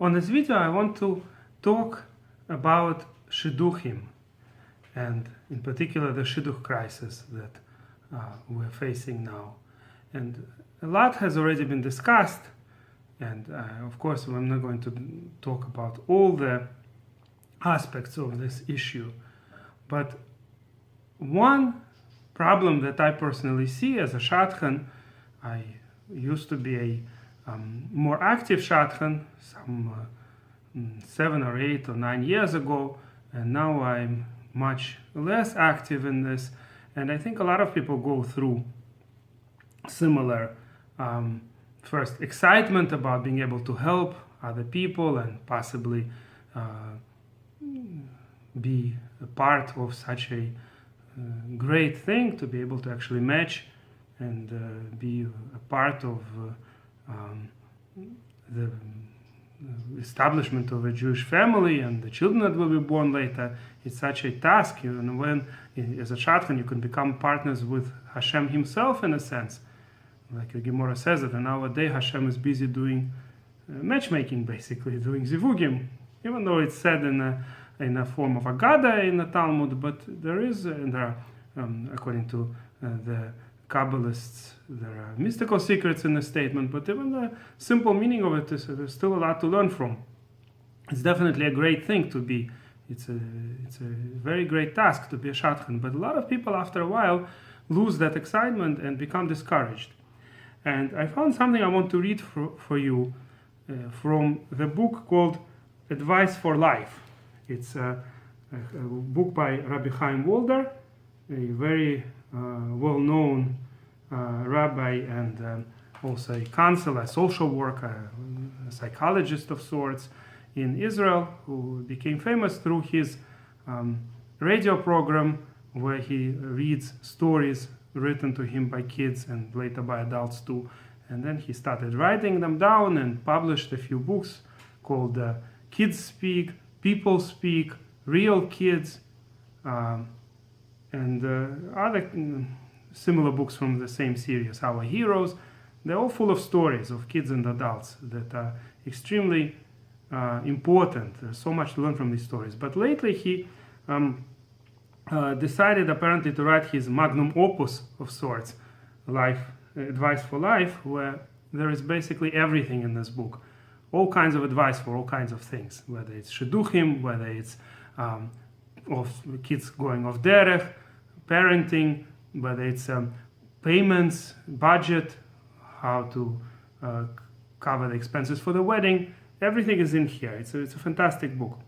On this video I want to talk about Shiduchim, and in particular the Shiduch crisis that we're facing now. And a lot has already been discussed, and of course I'm not going to talk about all the aspects of this issue, but one problem that I personally see as a shadchan, I used to be a more active shadchan some 7 or 8 or 9 years ago, and now I'm much less active in this. And I think a lot of people go through similar first excitement about being able to help other people and possibly be a part of such a great thing, to be able to actually match and be a part of the establishment of a Jewish family and the children that will be born later. It's such a task, when as a shadchan you can become partners with Hashem himself, in a sense. Like the Gemara says that nowadays Hashem is busy doing matchmaking, basically doing zivugim, even though it's said in a form of agada in the Talmud, but there is, according to the Kabbalists, there are mystical secrets in the statement, but even the simple meaning of it is there's still a lot to learn from. It's definitely a great thing to be. It's a very great task to be a shadchan, but a lot of people after a while lose that excitement and become discouraged. And I found something I want to read for you from the book called Advice for Life. It's a book by Rabbi Chaim Walder, a very well-known rabbi and also a counselor, a social worker, a psychologist of sorts in Israel, who became famous through his radio program where he reads stories written to him by kids and later by adults too. And then he started writing them down and published a few books called Kids Speak, People Speak, Real Kids, and other similar books from the same series, Our Heroes. They're all full of stories of kids and adults that are extremely important. There's so much to learn from these stories. But lately he decided apparently to write his magnum opus of sorts, Advice for Life, where there is basically everything in this book. All kinds of advice for all kinds of things, whether it's Shiduchim, whether it's of kids going off derech, parenting, whether it's payments, budget, how to cover the expenses for the wedding. Everything is in here. It's a fantastic book.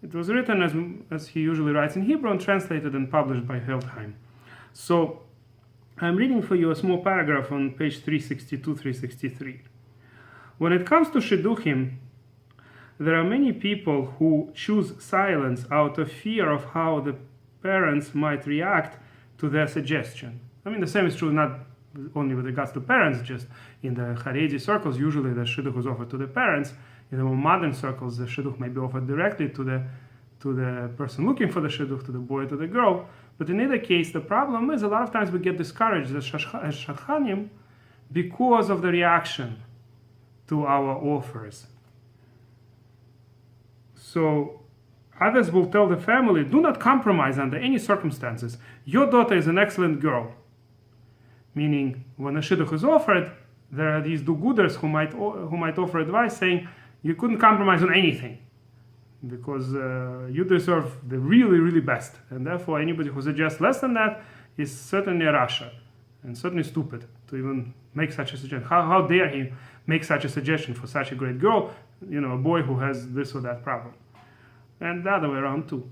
It was written as he usually writes in Hebrew, and translated and published by Chaim. So I'm reading for you a small paragraph on page 362, 363. When it comes to Shiduchim, there are many people who choose silence out of fear of how the parents might react to their suggestion. I mean, the same is true not only with regards to parents, just in the Haredi circles, usually the Shiduch is offered to the parents. In the more modern circles, the Shiduch may be offered directly to the person looking for the Shiduch, to the boy, to the girl. But in either case, the problem is a lot of times we get discouraged as shadchanim because of the reaction to our offers. So others will tell the family, do not compromise under any circumstances. Your daughter is an excellent girl. Meaning, when a shidduch is offered, there are these do-gooders who might offer advice saying, you couldn't compromise on anything because you deserve the really, really best. And therefore, anybody who suggests less than that is certainly a rasha and certainly stupid to even make such a suggestion. How dare he make such a suggestion for such a great girl, a boy who has this or that problem. And the other way around too.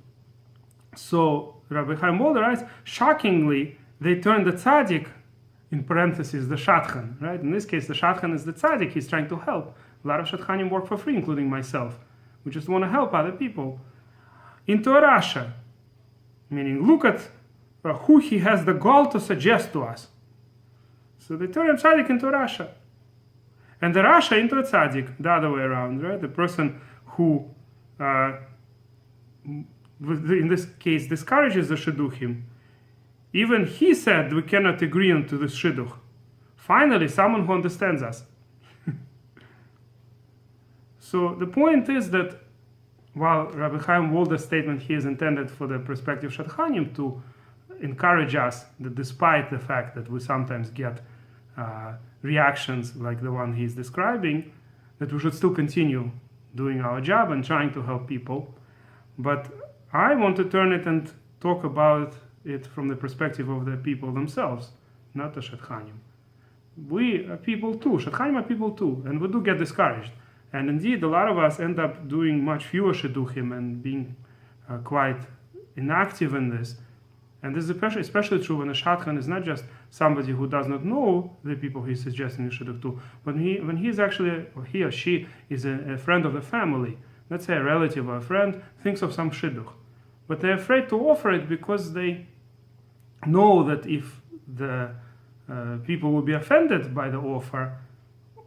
So Rabbi Chaim Walder writes, shockingly, they turn the tzaddik, in parentheses, the shadchan, right? In this case, the shadchan is the tzaddik, he's trying to help. A lot of shadchanim work for free, including myself. We just want to help other people. Into a rasha, meaning look at who he has the gall to suggest to us. So they turn a tzaddik into a rasha. And the rasha into a tzaddik, the other way around, right? The person who, in this case, discourages the shidduchim. Even he said we cannot agree on to this shidduch. Finally, someone who understands us. So the point is that while Rabbi Chaim Walder's statement here is intended for the prospective shadchanim to encourage us that despite the fact that we sometimes get reactions like the one he's describing, that we should still continue doing our job and trying to help people. But I want to turn it and talk about it from the perspective of the people themselves, not the shadchanim. We are people too, shadchanim are people too, and we do get discouraged. And indeed, a lot of us end up doing much fewer shidduchim and being quite inactive in this. And this is especially true when a shadchan is not just somebody who does not know the people he's suggesting shidduch to, but when he's actually, or he or she is a friend of the family, let's say a relative or a friend, thinks of some shidduch. But they're afraid to offer it because they know that if the people will be offended by the offer,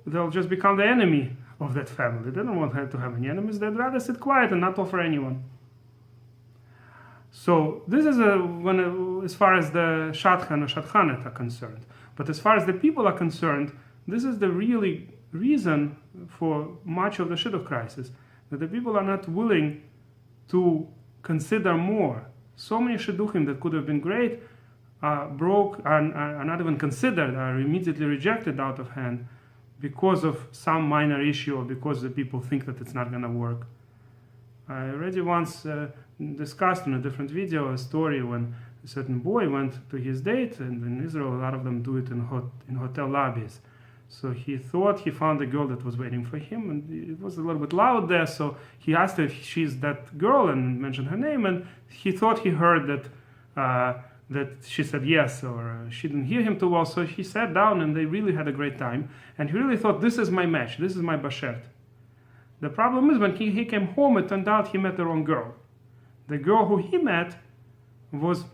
they'll just become the enemy of that family. They don't want to have any enemies. They'd rather sit quiet and not offer anyone. So this is as far as the shadchan or shadchanet are concerned. But as far as the people are concerned, this is the really reason for much of the shidduch crisis, that the people are not willing to consider more. So many shidduchim that could have been great are not even considered, are immediately rejected out of hand because of some minor issue or because the people think that it's not going to work. I already once discussed in a different video a story when a certain boy went to his date, and in Israel a lot of them do it in hotel lobbies. So he thought he found a girl that was waiting for him, and it was a little bit loud there, so he asked her if she's that girl and mentioned her name, and he thought he heard that she said yes, or she didn't hear him too well, so he sat down and they really had a great time, and he really thought, this is my match, this is my bashert. The problem is when he came home, it turned out he met the wrong girl. The girl who he met was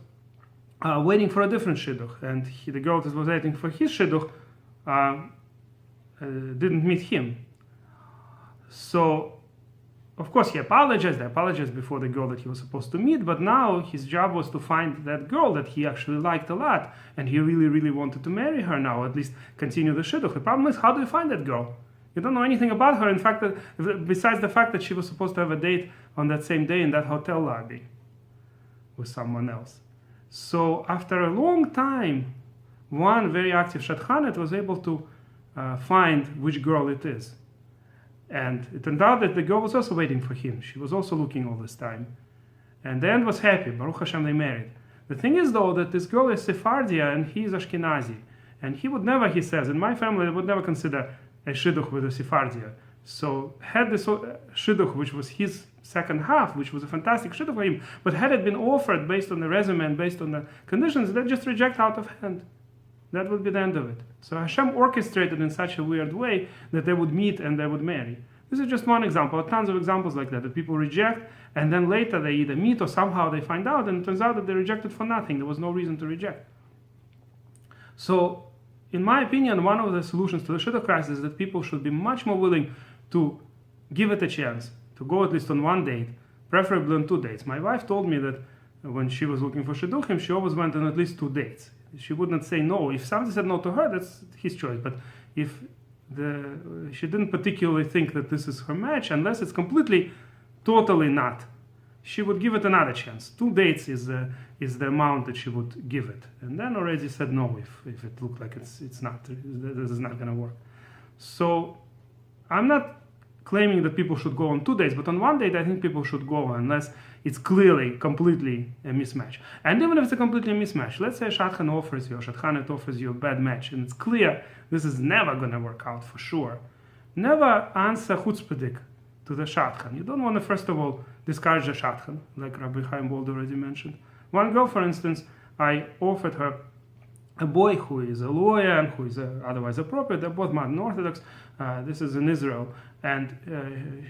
waiting for a different shidduch, and the girl that was waiting for his shidduch didn't meet him. So, of course, he apologized. They apologized before the girl that he was supposed to meet, but now his job was to find that girl that he actually liked a lot, and he really, really wanted to marry her now, at least continue the shidduch. The problem is, how do you find that girl? You don't know anything about her. In fact, besides the fact that she was supposed to have a date on that same day in that hotel lobby with someone else. So after a long time, one very active shadchanet was able to find which girl it is. And it turned out that the girl was also waiting for him. She was also looking all this time. And the end was happy. Baruch Hashem, they married. The thing is, though, that this girl is Sephardia and he is Ashkenazi. And he would never, he says, in my family, they would never consider a shidduch with a Sephardia. So had this shidduch, which was his second half, which was a fantastic shidduch for him, but had it been offered based on the resume and based on the conditions, they'd just reject out of hand. That would be the end of it. So Hashem orchestrated in such a weird way that they would meet and they would marry. This is just one example. Tons of examples like that people reject, and then later they either meet or somehow they find out, and it turns out that they rejected for nothing. There was no reason to reject. So, in my opinion, one of the solutions to the shidduch crisis is that people should be much more willing to give it a chance, to go at least on one date, preferably on 2 dates. My wife told me that when she was looking for shidduchim, she always went on at least 2 dates. She would not say no. If somebody said no to her, that's his choice. But if she didn't particularly think that this is her match, unless it's completely, totally not, she would give it another chance. 2 dates is the amount that she would give it. And then already said no if it looked like it's not, this is not going to work. So I'm not claiming that people should go on 2 dates, but on 1 date I think people should go unless it's clearly, completely a mismatch. And even if it's a completely mismatch, let's say a shadchan offers you, or shadchanet offers you a bad match, and it's clear this is never going to work out for sure. Never answer chutzpahdik to the shadchan. You don't want to, first of all, discourage the shadchan, like Rabbi Chaim Walder already mentioned. One girl, for instance, I offered her a boy who is a lawyer and who is otherwise appropriate. They're both modern Orthodox. This is in Israel, and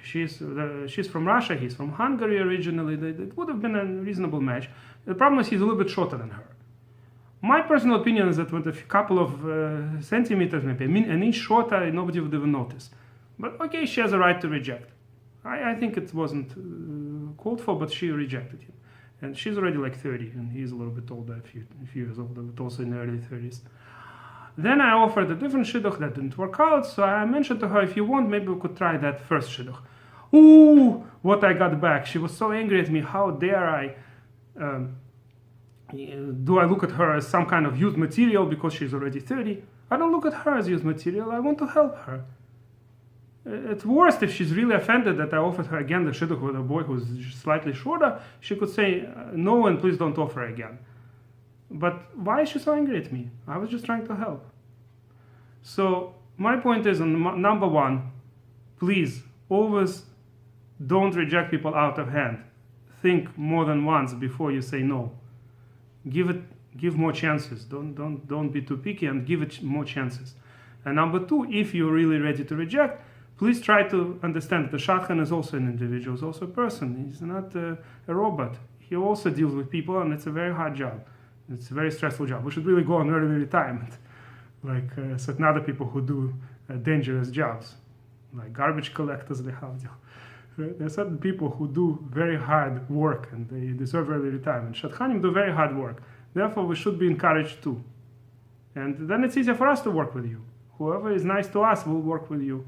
she's from Russia. He's from Hungary originally. It would have been a reasonable match. The problem is he's a little bit shorter than her. My personal opinion is that with a couple of centimeters, maybe an inch shorter, nobody would even notice. But okay, she has a right to reject. I think it wasn't called for, but she rejected him. And she's already like 30, and he's a little bit older, a few years older, but also in the early 30s. Then I offered a different shidduch that didn't work out, so I mentioned to her, if you want, maybe we could try that first shidduch. Ooh, what I got back. She was so angry at me. How dare I? Do I look at her as some kind of used material because she's already 30? I don't look at her as used material. I want to help her. At worst, if she's really offended that I offered her again the shidduch with a boy who's slightly shorter, she could say no and please don't offer again. But why is she so angry at me? I was just trying to help. So my point is, number one, please always don't reject people out of hand. Think more than once before you say no. Give more chances. Don't be too picky and give it more chances. And number two, if you're really ready to reject, please try to understand that the shadchan is also an individual, is also a person. He's not a robot. He also deals with people, and it's a very hard job. It's a very stressful job. We should really go on early retirement, like certain other people who do dangerous jobs, like garbage collectors. There are certain people who do very hard work, and they deserve early retirement. Shadchanim do very hard work. Therefore, we should be encouraged too. And then it's easier for us to work with you. Whoever is nice to us will work with you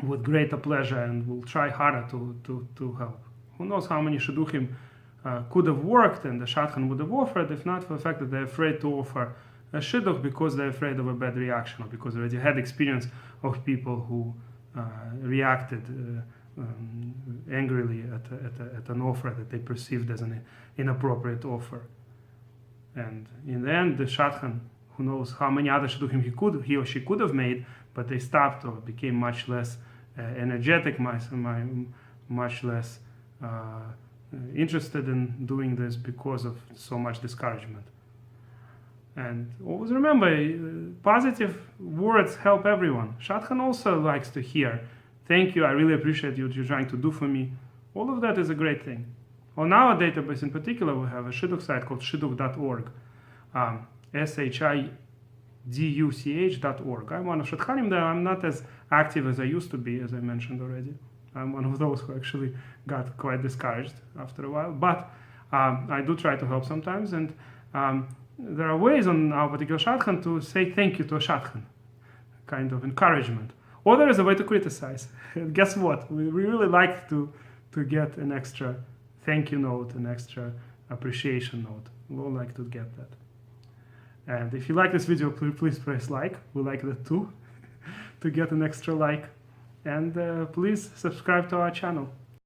with greater pleasure, and will try harder to help. Who knows how many shidduchim could have worked and the shadchan would have offered if not for the fact that they're afraid to offer a shidduch because they're afraid of a bad reaction, or because they already had experience of people who reacted angrily at an offer that they perceived as an inappropriate offer. And in the end, the shadchan, who knows how many other shidduchim he or she could have made, but they stopped or became much less energetic, much less interested in doing this because of so much discouragement. And always remember, positive words help everyone. Shadchan also likes to hear, thank you, I really appreciate what you're trying to do for me. All of that is a great thing. On our database in particular, we have a shidduch site called shiduch.org, shiduch.org. I'm one of shadchanim there. I'm not as active as I used to be, as I mentioned already. I'm one of those who actually got quite discouraged after a while. But I do try to help sometimes, and there are ways on our particular shadchan to say thank you to a shadchan, kind of encouragement. Or there is a way to criticize. And guess what? We really like to get an extra thank you note, an extra appreciation note. We all like to get that. And if you like this video, please press like. We like that too, to get an extra like. And please subscribe to our channel.